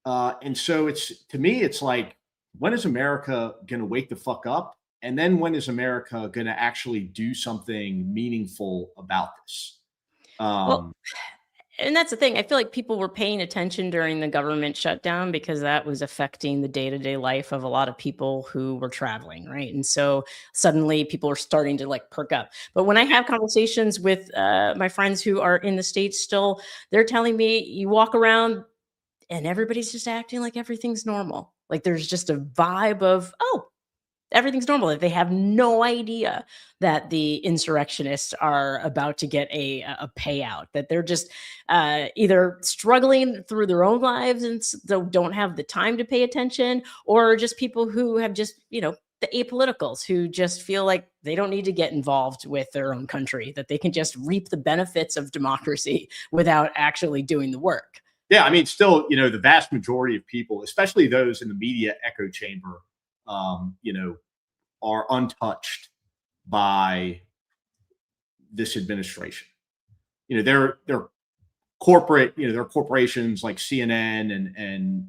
And so to me, it's like, when is America going to wake the fuck up? And then when is America going to actually do something meaningful about this? And that's the thing. I feel like people were paying attention during the government shutdown, because that was affecting the day-to-day life of a lot of people who were traveling, right? And so suddenly people are starting to perk up. But when I have conversations with my friends who are in the States still, they're telling me, you walk around and everybody's just acting like everything's normal. Like there's just a vibe of, oh, everything's normal, that they have no idea that the insurrectionists are about to get a payout, that they're just either struggling through their own lives and so don't have the time to pay attention, or just people who have just, the apoliticals who just feel like they don't need to get involved with their own country, that they can just reap the benefits of democracy without actually doing the work. Yeah, I mean, still, the vast majority of people, especially those in the media echo chamber, are untouched by this administration. They're corporate, they're corporations like CNN and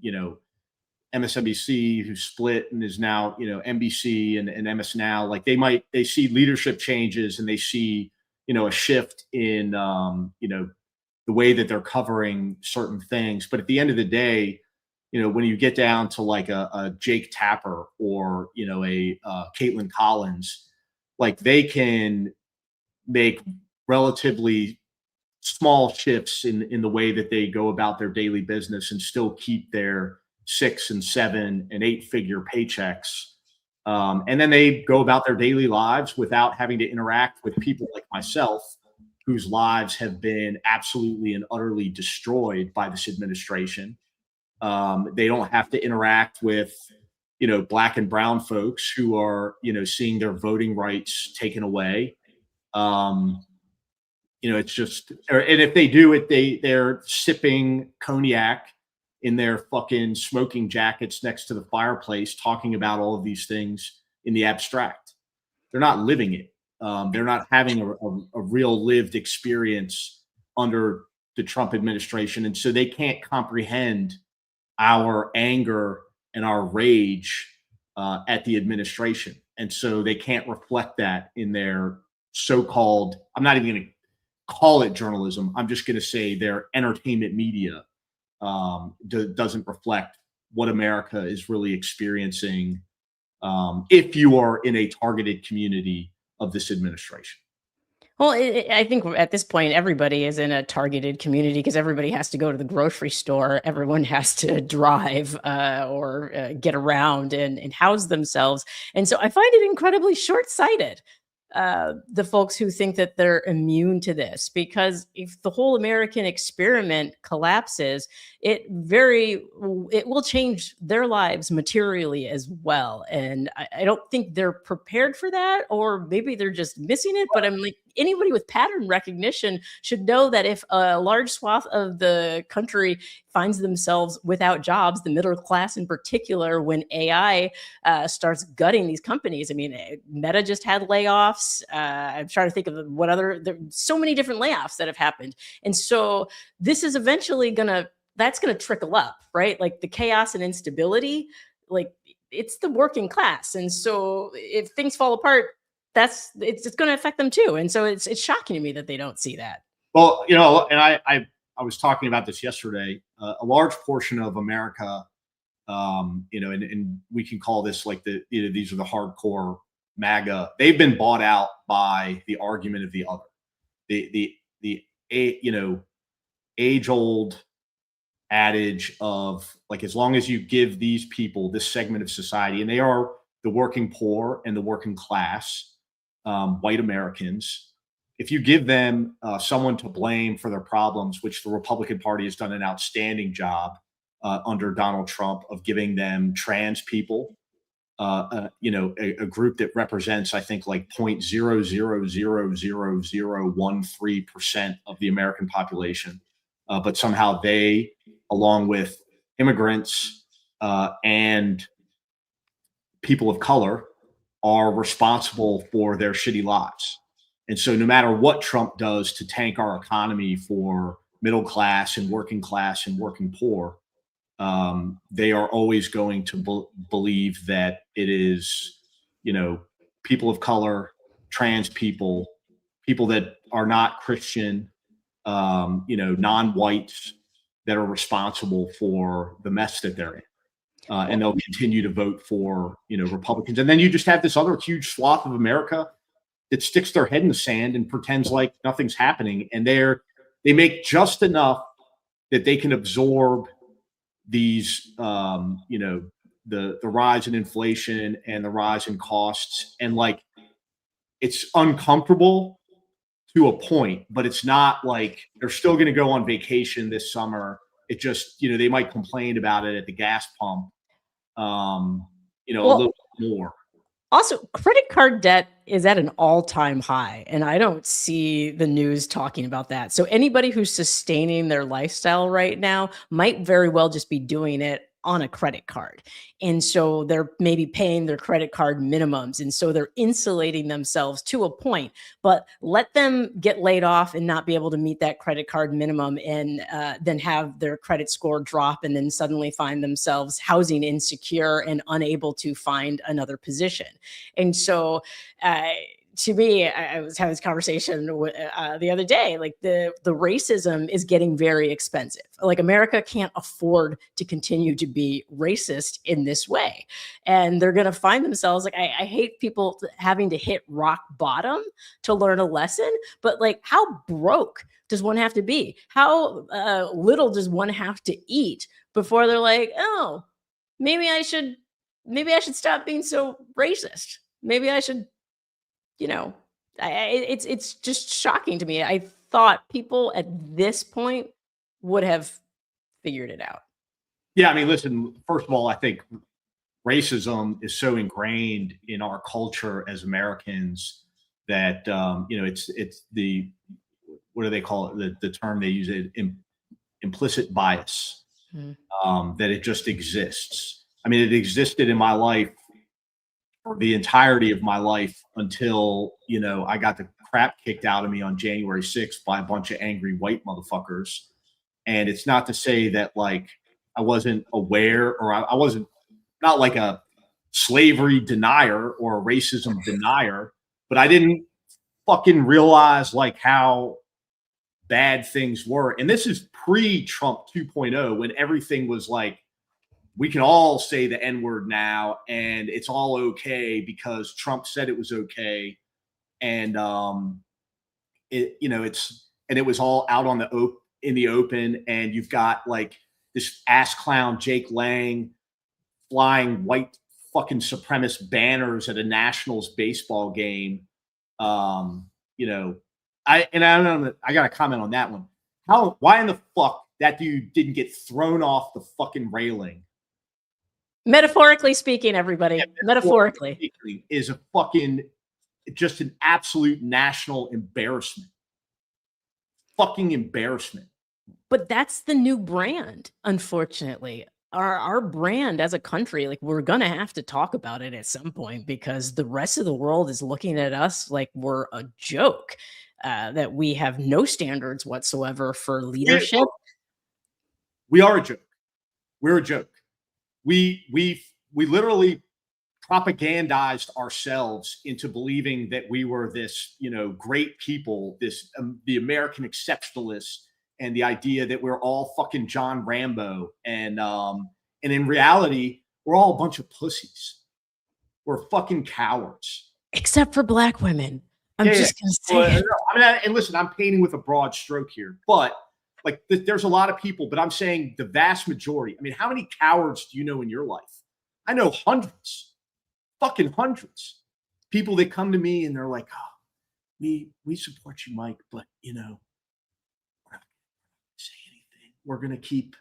MSNBC, who split and is now, NBC and MS Now. Like they see leadership changes and they see, a shift in, the way that they're covering certain things. But at the end of the day, when you get down to like a Jake Tapper or, a Caitlin Collins, like they can make relatively small shifts in the way that they go about their daily business and still keep their 6 and 7 and 8 figure paychecks. And then they go about their daily lives without having to interact with people like myself, whose lives have been absolutely and utterly destroyed by this administration. They don't have to interact with, black and brown folks who are, seeing their voting rights taken away. It's just, and if they do it, they're sipping cognac in their fucking smoking jackets next to the fireplace, talking about all of these things in the abstract. They're not living it. They're not having a real lived experience under the Trump administration. And so they can't comprehend our anger and our rage at the administration. And so they can't reflect that in their so-called, I'm not even going to call it journalism, I'm just going to say their entertainment media doesn't reflect what America is really experiencing if you are in a targeted community of this administration. Well, I think at this point, everybody is in a targeted community because everybody has to go to the grocery store. Everyone has to drive or get around and house themselves. And so I find it incredibly short-sighted, the folks who think that they're immune to this, because if the whole American experiment collapses, it will change their lives materially as well. And I don't think they're prepared for that, or maybe they're just missing it. But I'm like, anybody with pattern recognition should know that if a large swath of the country finds themselves without jobs, the middle class in particular, when AI starts gutting these companies. I mean, Meta just had layoffs. I'm trying to think of what other, there's so many different layoffs that have happened. And so this is eventually that's going to trickle up, right? Like the chaos and instability, like it's the working class. And so if things fall apart, it's going to affect them too. And so it's shocking to me that they don't see that. Well, and I was talking about this yesterday. A large portion of America, and we can call this like these are the hardcore MAGA. They've been bought out by the argument of the other, the age old adage of like, as long as you give these people, this segment of society, and they are the working poor and the working class, white Americans, if you give them someone to blame for their problems, which the Republican Party has done an outstanding job under Donald Trump of giving them trans people, a group that represents, I think, like 0.0000013% of the American population. But somehow they, along with immigrants and people of color, are responsible for their shitty lives. And so no matter what Trump does to tank our economy for middle class and working poor, they are always going to believe that it is, people of color, trans people, people that are not Christian, non-whites, that are responsible for the mess that they're in. And they'll continue to vote for, Republicans. And then you just have this other huge swath of America that sticks their head in the sand and pretends like nothing's happening. And they make just enough that they can absorb these, the rise in inflation and the rise in costs, and like it's uncomfortable to a point, but it's not like they're still going to go on vacation this summer. It just, they might complain about it at the gas pump, a little more. Also, credit card debt is at an all-time high, and I don't see the news talking about that. So anybody who's sustaining their lifestyle right now might very well just be doing it on a credit card. And so they're maybe paying their credit card minimums. And so they're insulating themselves to a point, but let them get laid off and not be able to meet that credit card minimum, and then have their credit score drop, and then suddenly find themselves housing insecure and unable to find another position. And so, to me, I was having this conversation the other day, like the racism is getting very expensive. Like America can't afford to continue to be racist in this way. And they're going to find themselves like, I hate people having to hit rock bottom to learn a lesson, but like how broke does one have to be? How little does one have to eat before they're like, oh, maybe I should stop being so racist. Maybe I should, it's just shocking to me. I thought people at this point would have figured it out. Yeah, I mean, listen, first of all, I think racism is so ingrained in our culture as Americans that, it's the, what do they call it? The term they use, it, implicit bias, that it just exists. I mean, it existed in my life for the entirety of my life until, I got the crap kicked out of me on January 6th by a bunch of angry white motherfuckers. And it's not to say that like I wasn't aware, or I wasn't not like a slavery denier or a racism denier, but I didn't fucking realize like how bad things were. And this is pre-Trump 2.0, when everything was like, we can all say the N-word now and it's all okay because Trump said it was okay. And it was all out on in the open. And you've got like this ass clown Jake Lang flying white fucking supremacist banners at a Nationals baseball game. I don't know, I got to comment on that one. Why in the fuck that dude didn't get thrown off the fucking railing? Metaphorically speaking, everybody, metaphorically speaking, is a fucking just an absolute national embarrassment. Fucking embarrassment. But that's the new brand, unfortunately. Our brand as a country, like we're gonna have to talk about it at some point, because the rest of the world is looking at us like we're a joke, that we have no standards whatsoever for leadership. We are a joke. We're a joke. We literally propagandized ourselves into believing that we were this, great people, this the American exceptionalists, and the idea that we're all fucking John Rambo, and in reality, we're all a bunch of pussies. We're fucking cowards, except for Black women. I'm just gonna say it. And listen, I'm painting with a broad stroke here, but like there's a lot of people, but I'm saying the vast majority. I mean, how many cowards do you know in your life? I know hundreds, fucking hundreds. People that come to me and they're like, "Oh, we support you, Mike, but we're not gonna say anything. We're gonna keep,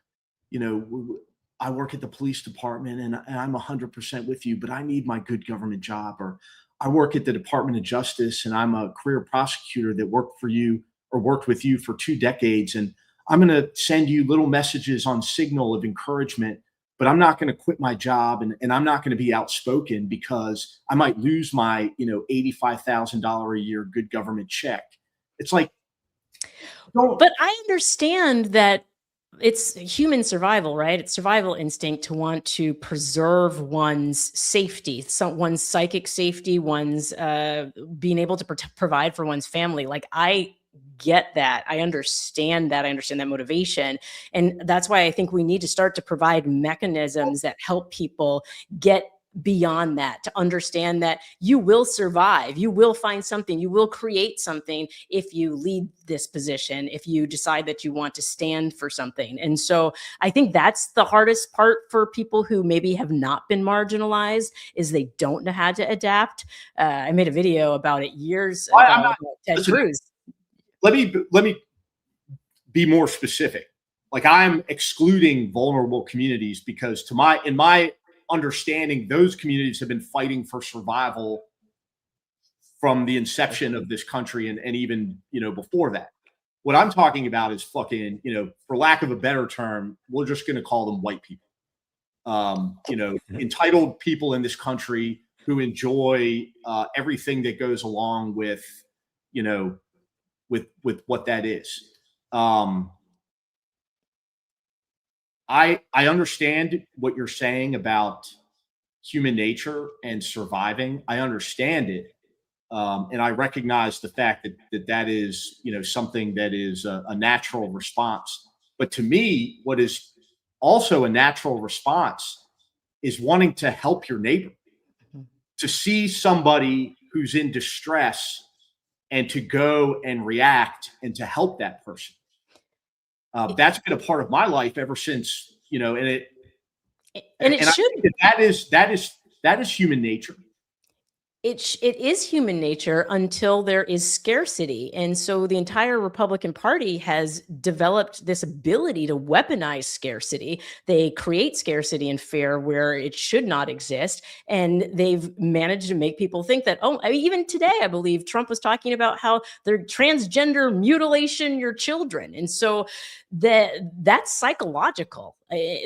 I work at the police department and I'm 100% with you, but I need my good government job." Or I work at the Department of Justice and I'm a career prosecutor that worked for you or worked with you for 2 decades, and I'm going to send you little messages on Signal of encouragement, but I'm not going to quit my job, and I'm not going to be outspoken because I might lose my, $85,000 a year good government check. It's like, but I understand that it's human survival, right? It's survival instinct to want to preserve one's safety, one's psychic safety, one's being able to provide for one's family. Like I get that. I understand that. I understand that motivation. And that's why I think we need to start to provide mechanisms that help people get beyond that, to understand that you will survive, you will find something, you will create something if you lead this position, if you decide that you want to stand for something. And so I think that's the hardest part for people who maybe have not been marginalized, is they don't know how to adapt. I made a video about it years ago about Ted Cruz. Let me be more specific. Like, I'm excluding vulnerable communities because in my understanding, those communities have been fighting for survival from the inception of this country and even, before that. What I'm talking about is fucking, for lack of a better term, we're just going to call them white people. Entitled people in this country who enjoy everything that goes along with, with what that is. I understand what you're saying about human nature and surviving. I understand it. And I recognize the fact that is, something that is a natural response. But to me, what is also a natural response is wanting to help your neighbor, to see somebody who's in distress and to go and react and to help that person. That's been a part of my life ever since, and it should. That is human nature. It is human nature until there is scarcity. And so the entire Republican Party has developed this ability to weaponize scarcity. They create scarcity and fear where it should not exist. And they've managed to make people think that, even today, I believe Trump was talking about how they're transgender mutilation your children. And so that's psychological.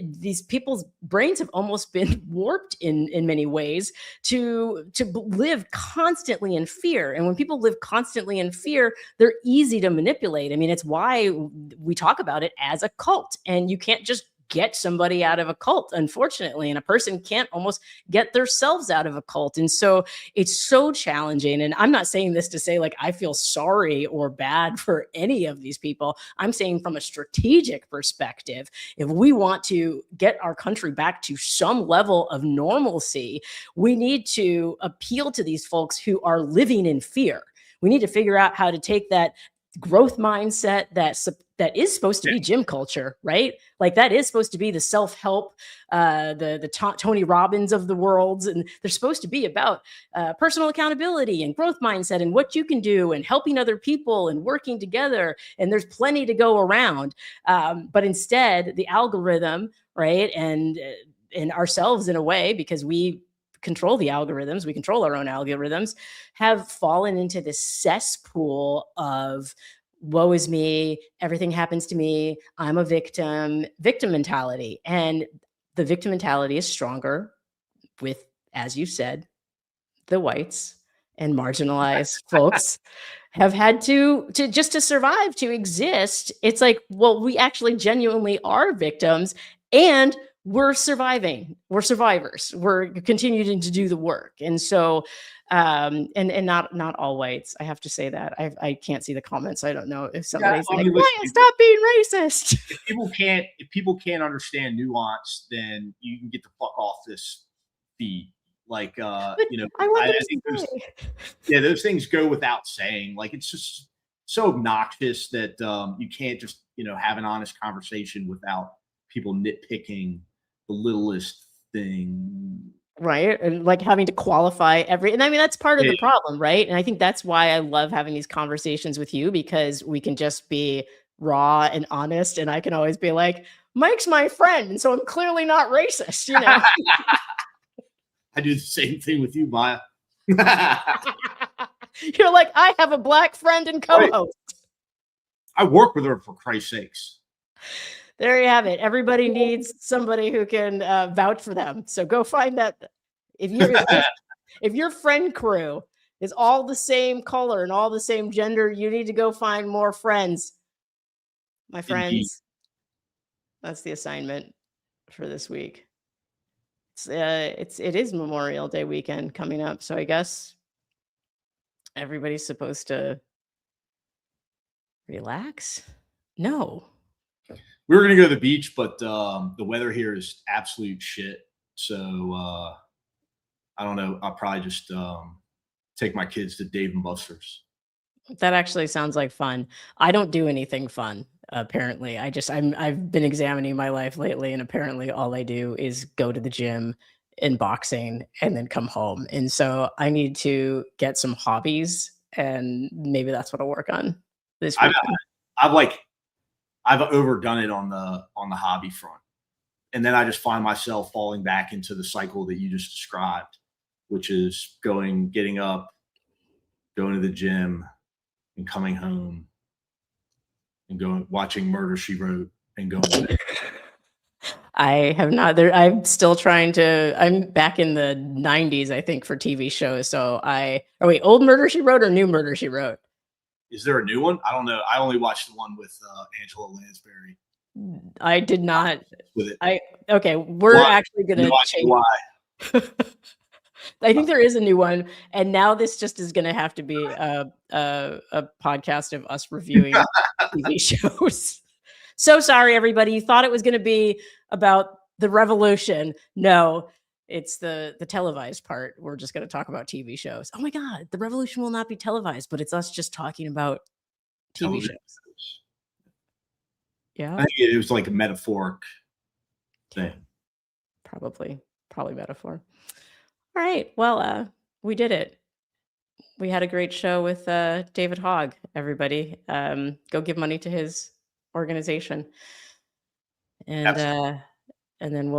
These people's brains have almost been warped in many ways to live constantly in fear. And when people live constantly in fear, they're easy to manipulate. I mean, it's why we talk about it as a cult, and you can't just get somebody out of a cult, unfortunately, and a person can't almost get themselves out of a cult. And so it's so challenging. And I'm not saying this to say like I feel sorry or bad for any of these people. I'm saying from a strategic perspective, if we want to get our country back to some level of normalcy, we need to appeal to these folks who are living in fear. We need to figure out how to take that growth mindset that is supposed to be gym culture, right? Like that is supposed to be the self-help, the Tony Robbins of the world. And they're supposed to be about personal accountability and growth mindset and what you can do and helping other people and working together. And there's plenty to go around. But instead the algorithm, right? And ourselves in a way, because we control the algorithms, we control our own algorithms, have fallen into this cesspool of woe is me, everything happens to me, I'm a victim mentality. And the victim mentality is stronger with, as you said, the whites and marginalized folks have had to just to survive, to exist. It's like, well, we actually genuinely are victims, and we're surviving. We're survivors. We're continuing to do the work. And so, and not all whites. I have to say that. I can't see the comments. I don't know if somebody's like, stop being racist. If people can't understand nuance, then you can get the fuck off this feed. Like, I think those things go without saying. Like, it's just so obnoxious that you can't just, have an honest conversation without people nitpicking the littlest thing. Right. And like having to qualify and I mean, that's part of the problem, right? And I think that's why I love having these conversations with you, because we can just be raw and honest. And I can always be like, Mike's my friend, and so I'm clearly not racist, I do the same thing with you, Maya. You're like, I have a black friend and co-host. I work with her, for Christ's sakes. There you have it. Everybody needs somebody who can vouch for them. So go find that. If your friend crew is all the same color and all the same gender, you need to go find more friends. My friends. Indeed. That's the assignment for this week. It is Memorial Day weekend coming up, so I guess everybody's supposed to relax. No. We were going to go to the beach, but the weather here is absolute shit. So I don't know. I'll probably just take my kids to Dave and Buster's. That actually sounds like fun. I don't do anything fun, apparently. I've been examining my life lately, and apparently all I do is go to the gym and boxing and then come home. And so I need to get some hobbies, and maybe that's what I'll work on this I've, weekend. I've overdone it on the hobby front. And then I just find myself falling back into the cycle that you just described, which is getting up, going to the gym, and coming home, and watching Murder, She Wrote, and going to bed. I have not there. I'm still trying to. I'm back in the 90s, I think, for TV shows. So wait, old Murder She Wrote or new Murder She Wrote? Is there a new one? I don't know. I only watched the one with Angela Lansbury. I did not. With it. Okay, we're actually gonna change. Why? I think there is a new one, and now this just is gonna have to be a podcast of us reviewing TV shows. So sorry, everybody. You thought it was gonna be about the revolution. No, it's the televised part. We're just gonna talk about TV shows. Oh my God, the revolution will not be televised, but it's us just talking about TV shows. Yeah, I think it was like a metaphoric thing. probably metaphor. All right, well, we did it. We had a great show with David Hogg. Everybody, go give money to his organization, and then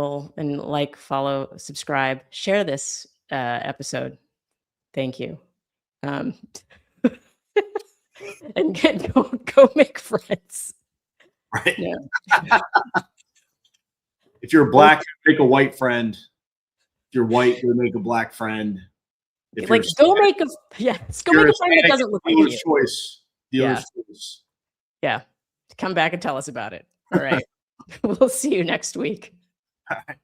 follow, subscribe, share this episode. Thank you. And go make friends. Right. Yeah. If you're black, make a white friend. If you're white, go make a black friend. If Go make a friend that doesn't look like you. Choice. Dealer's choice. Yeah. Come back and tell us about it. All right. We'll see you next week. All right.